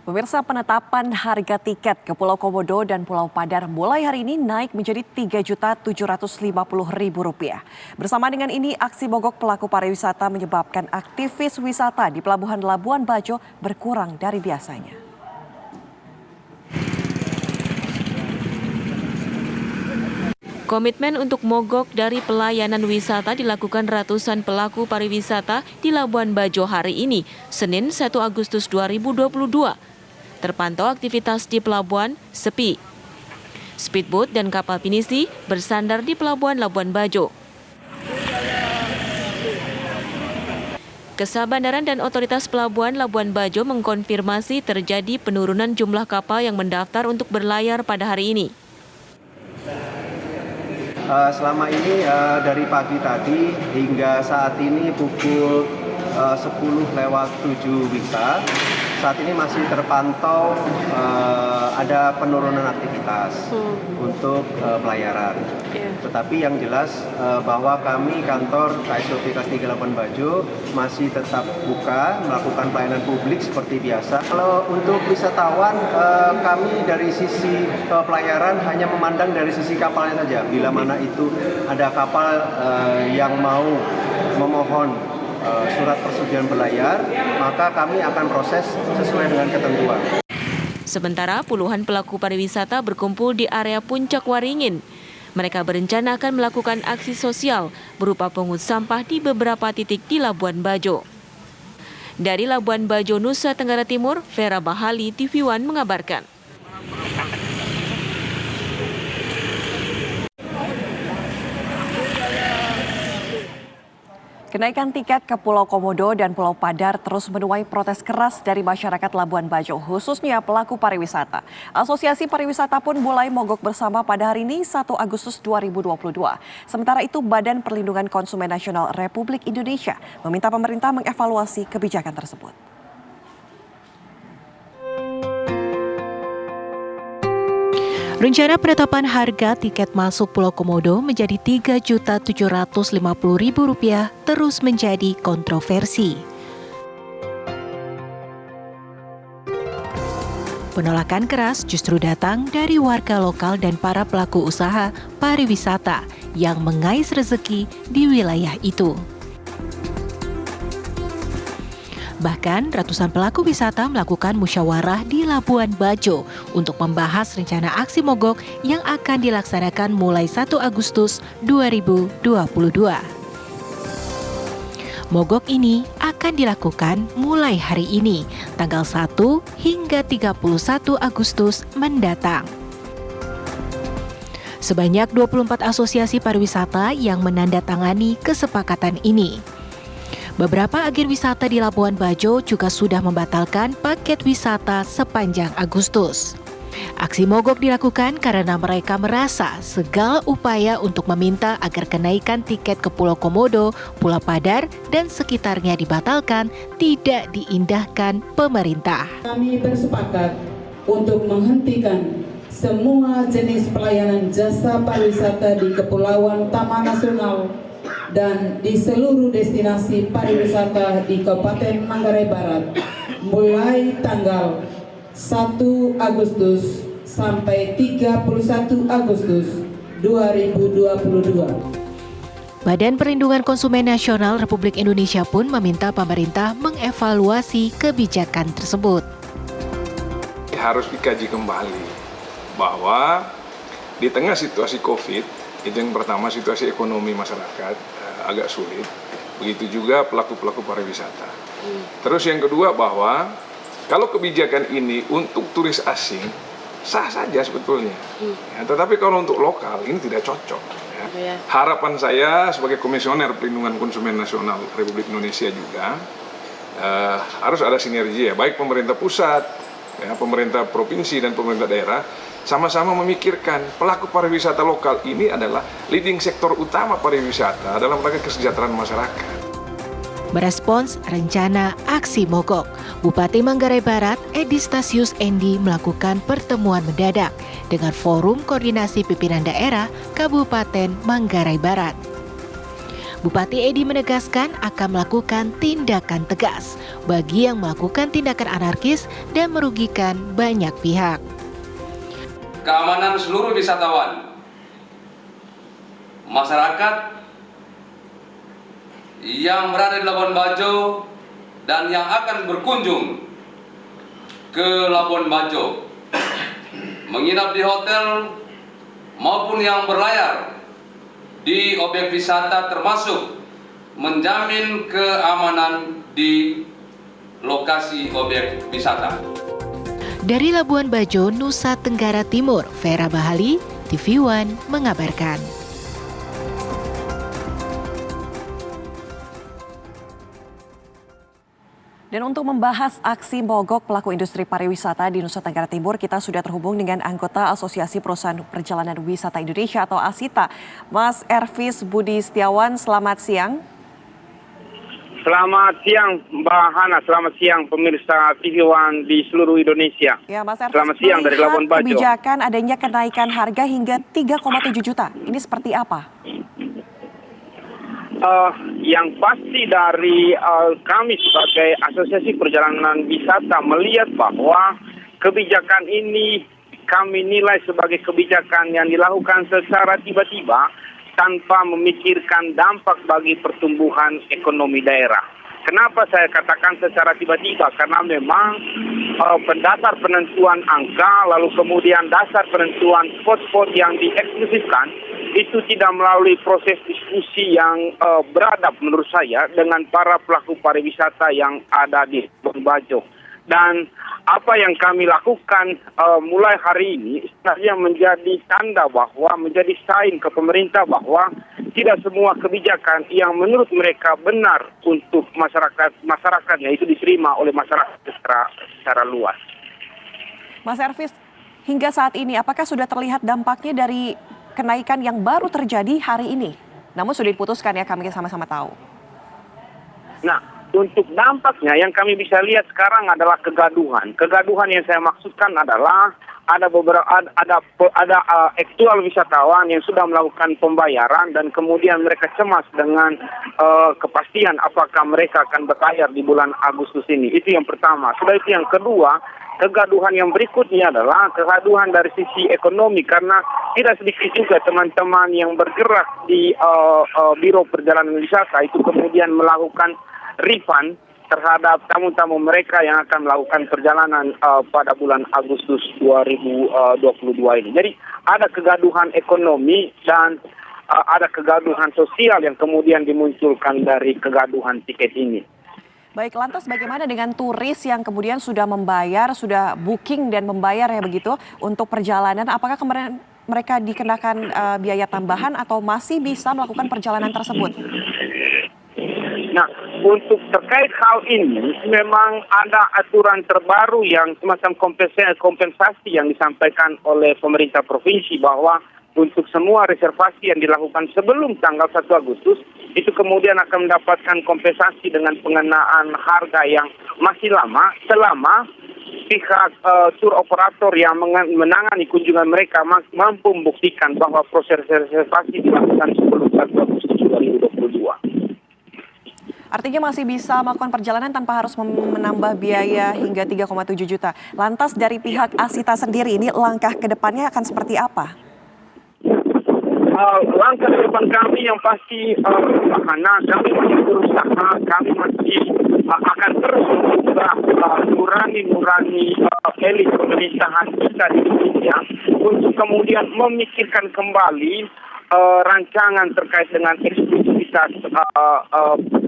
Pemirsa, penetapan harga tiket ke Pulau Komodo dan Pulau Padar mulai hari ini naik menjadi Rp3.750.000. Bersama dengan ini, aksi mogok pelaku pariwisata menyebabkan aktivis wisata di Pelabuhan Labuan Bajo berkurang dari biasanya. Komitmen untuk mogok dari pelayanan wisata dilakukan ratusan pelaku pariwisata di Labuan Bajo hari ini, Senin 1 Agustus 2022. Terpantau aktivitas di pelabuhan sepi. Speedboat dan kapal pinisi bersandar di Pelabuhan Labuan Bajo. Kesah Bandaran dan Otoritas Pelabuhan Labuan Bajo mengkonfirmasi terjadi penurunan jumlah kapal yang mendaftar untuk berlayar pada hari ini. Selama ini dari pagi tadi hingga saat ini pukul 10:07 WITA, saat ini masih terpantau ada penurunan aktivitas untuk pelayaran. Tetapi yang jelas bahwa kami kantor KSOP Kelas 3 Labuan Bajo masih tetap buka, melakukan pelayanan publik seperti biasa. Kalau untuk wisatawan, kami dari sisi pelayaran hanya memandang dari sisi kapalnya saja. Bila mana itu ada kapal yang mau memohon surat persetujuan berlayar, maka kami akan proses sesuai dengan ketentuan. Sementara puluhan pelaku pariwisata berkumpul di area Puncak Waringin. Mereka berencana akan melakukan aksi sosial berupa pungut sampah di beberapa titik di Labuan Bajo. Dari Labuan Bajo, Nusa Tenggara Timur, Vera Bahali, TV One mengabarkan. Kenaikan tiket ke Pulau Komodo dan Pulau Padar terus menuai protes keras dari masyarakat Labuan Bajo, khususnya pelaku pariwisata. Asosiasi Pariwisata pun mulai mogok bersama pada hari ini 1 Agustus 2022. Sementara itu, Badan Perlindungan Konsumen Nasional Republik Indonesia meminta pemerintah mengevaluasi kebijakan tersebut. Rencana penetapan harga tiket masuk Pulau Komodo menjadi Rp3.750.000 terus menjadi kontroversi. Penolakan keras justru datang dari warga lokal dan para pelaku usaha pariwisata yang mengais rezeki di wilayah itu. Bahkan ratusan pelaku wisata melakukan musyawarah di Labuan Bajo untuk membahas rencana aksi mogok yang akan dilaksanakan mulai 1 Agustus 2022. Mogok ini akan dilakukan mulai hari ini, tanggal 1 hingga 31 Agustus mendatang. Sebanyak 24 asosiasi pariwisata yang menandatangani kesepakatan ini. Beberapa agen wisata di Labuan Bajo juga sudah membatalkan paket wisata sepanjang Agustus. Aksi mogok dilakukan karena mereka merasa segala upaya untuk meminta agar kenaikan tiket ke Pulau Komodo, Pulau Padar, dan sekitarnya dibatalkan tidak diindahkan pemerintah. Kami bersepakat untuk menghentikan semua jenis pelayanan jasa pariwisata di Kepulauan Taman Nasional dan di seluruh destinasi pariwisata di Kabupaten Manggarai Barat mulai tanggal 1 Agustus sampai 31 Agustus 2022. Badan Perlindungan Konsumen Nasional Republik Indonesia pun meminta pemerintah mengevaluasi kebijakan tersebut. Harus dikaji kembali bahwa di tengah situasi COVID, itu yang pertama, situasi ekonomi masyarakat agak sulit. Begitu juga pelaku-pelaku pariwisata. Terus yang kedua bahwa kalau kebijakan ini untuk turis asing sah saja sebetulnya. Ya, tetapi kalau untuk lokal ini tidak cocok. Ya. Harapan saya sebagai Komisioner Perlindungan Konsumen Nasional Republik Indonesia juga harus ada sinergi ya, baik pemerintah pusat, ya, pemerintah provinsi dan pemerintah daerah sama-sama memikirkan pelaku pariwisata lokal ini adalah leading sektor utama pariwisata dalam rangka kesejahteraan masyarakat. Merespons rencana aksi mogok, Bupati Manggarai Barat Edi Stasius Endi melakukan pertemuan mendadak dengan Forum Koordinasi Pimpinan Daerah Kabupaten Manggarai Barat. Bupati Edi menegaskan akan melakukan tindakan tegas bagi yang melakukan tindakan anarkis dan merugikan banyak pihak. Keamanan seluruh wisatawan, masyarakat yang berada di Labuan Bajo dan yang akan berkunjung ke Labuan Bajo, menginap di hotel maupun yang berlayar di objek wisata, termasuk menjamin keamanan di lokasi objek wisata. Dari Labuan Bajo, Nusa Tenggara Timur, Vera Bahali, TV One mengabarkan. Dan untuk membahas aksi mogok pelaku industri pariwisata di Nusa Tenggara Timur, kita sudah terhubung dengan anggota Asosiasi Perusahaan Perjalanan Wisata Indonesia atau ASITA, Mas Ervis Budi Setiawan. Selamat siang. Selamat siang Mbak Hana, selamat siang pemirsa TV One di seluruh Indonesia. Ya, Mas Ervis, selamat siang dari Labuan Bajo. Kebijakan adanya kenaikan harga hingga 3,7 juta, ini seperti apa? Yang pasti dari kami sebagai Asosiasi Perjalanan Wisata melihat bahwa kebijakan ini kami nilai sebagai kebijakan yang dilakukan secara tiba-tiba tanpa memikirkan dampak bagi pertumbuhan ekonomi daerah. Kenapa saya katakan secara tiba-tiba? Karena memang dasar penentuan angka, lalu kemudian dasar penentuan spot-spot yang dieksklusifkan, itu tidak melalui proses diskusi yang beradab menurut saya dengan para pelaku pariwisata yang ada di Labuan Bajo. Dan apa yang kami lakukan mulai hari ini sebenarnya menjadi tanda bahwa menjadi sign ke pemerintah bahwa tidak semua kebijakan yang menurut mereka benar untuk masyarakatnya itu diterima oleh masyarakat secara luas. Mas Ervis, hingga saat ini apakah sudah terlihat dampaknya dari kenaikan yang baru terjadi hari ini? Namun sudah diputuskan ya, kami sama-sama tahu. Nah, untuk dampaknya yang kami bisa lihat sekarang adalah kegaduhan. Kegaduhan yang saya maksudkan adalah ada aktual wisatawan yang sudah melakukan pembayaran dan kemudian mereka cemas dengan kepastian apakah mereka akan berbayar di bulan Agustus ini. Itu yang pertama. Sudah itu yang kedua, kegaduhan yang berikutnya adalah kegaduhan dari sisi ekonomi karena tidak sedikit juga teman-teman yang bergerak di Biro Perjalanan Wisata itu kemudian melakukan refund terhadap tamu-tamu mereka yang akan melakukan perjalanan pada bulan Agustus 2022 ini. Jadi ada kegaduhan ekonomi dan ada kegaduhan sosial yang kemudian dimunculkan dari kegaduhan tiket ini. Baik, lantas bagaimana dengan turis yang kemudian sudah membayar, sudah booking dan membayar ya begitu untuk perjalanan? Apakah kemarin mereka dikenakan biaya tambahan atau masih bisa melakukan perjalanan tersebut? Nah, untuk terkait hal ini, memang ada aturan terbaru yang semacam kompensasi yang disampaikan oleh pemerintah provinsi bahwa untuk semua reservasi yang dilakukan sebelum tanggal 1 Agustus, itu kemudian akan mendapatkan kompensasi dengan pengenaan harga yang masih lama selama pihak tour operator yang menangani kunjungan mereka mampu membuktikan bahwa proses reservasi dilakukan sebelum 1 Agustus 2022. Artinya masih bisa melakukan perjalanan tanpa harus menambah biaya hingga 3,7 juta. Lantas dari pihak ASITA sendiri ini langkah ke depannya akan seperti apa? Langkah ke depan kami yang pasti karena kami masih berusaha, kami masih akan terus mengurangi elit pemerintahan kita di Indonesia untuk kemudian memikirkan kembali rancangan terkait dengan eksklusivitas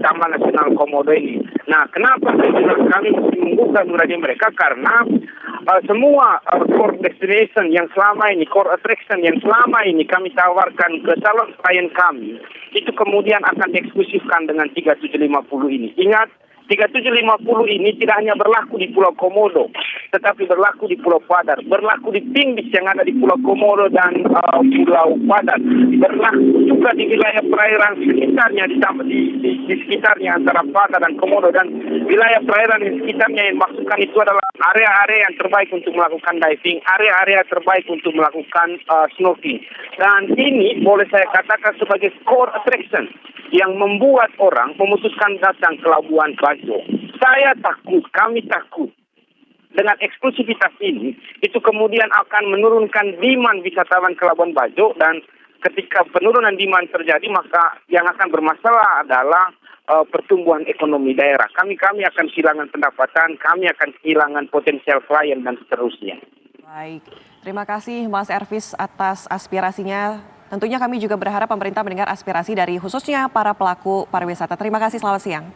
Taman Nasional Komodo ini. Nah, kenapa kami mesti membuka nurani mereka? Karena semua core destination yang selama ini, core attraction yang selama ini kami tawarkan ke calon klien kami, itu kemudian akan dieksklusifkan dengan 3750 ini. Ingat, 3750 ini tidak hanya berlaku di Pulau Komodo, tetapi berlaku di Pulau Padar, berlaku di Pingbis yang ada di Pulau Komodo dan Pulau Padar, berlaku juga di wilayah perairan sekitarnya di sekitarnya antara Padar dan Komodo, dan wilayah perairan di sekitarnya yang dimaksudkan itu adalah area-area yang terbaik untuk melakukan diving, area-area terbaik untuk melakukan snorkeling. Dan ini boleh saya katakan sebagai core attraction yang membuat orang memutuskan datang ke Labuan Bajo. Saya takut, kami takut dengan eksklusivitas ini, itu kemudian akan menurunkan demand wisatawan ke Labuan Bajo, dan ketika penurunan demand terjadi, maka yang akan bermasalah adalah pertumbuhan ekonomi daerah. Kami akan kehilangan pendapatan, kami akan kehilangan potensial klien dan seterusnya. Baik, terima kasih Mas Ervis atas aspirasinya. Tentunya kami juga berharap pemerintah mendengar aspirasi dari khususnya para pelaku pariwisata. Terima kasih, selamat siang.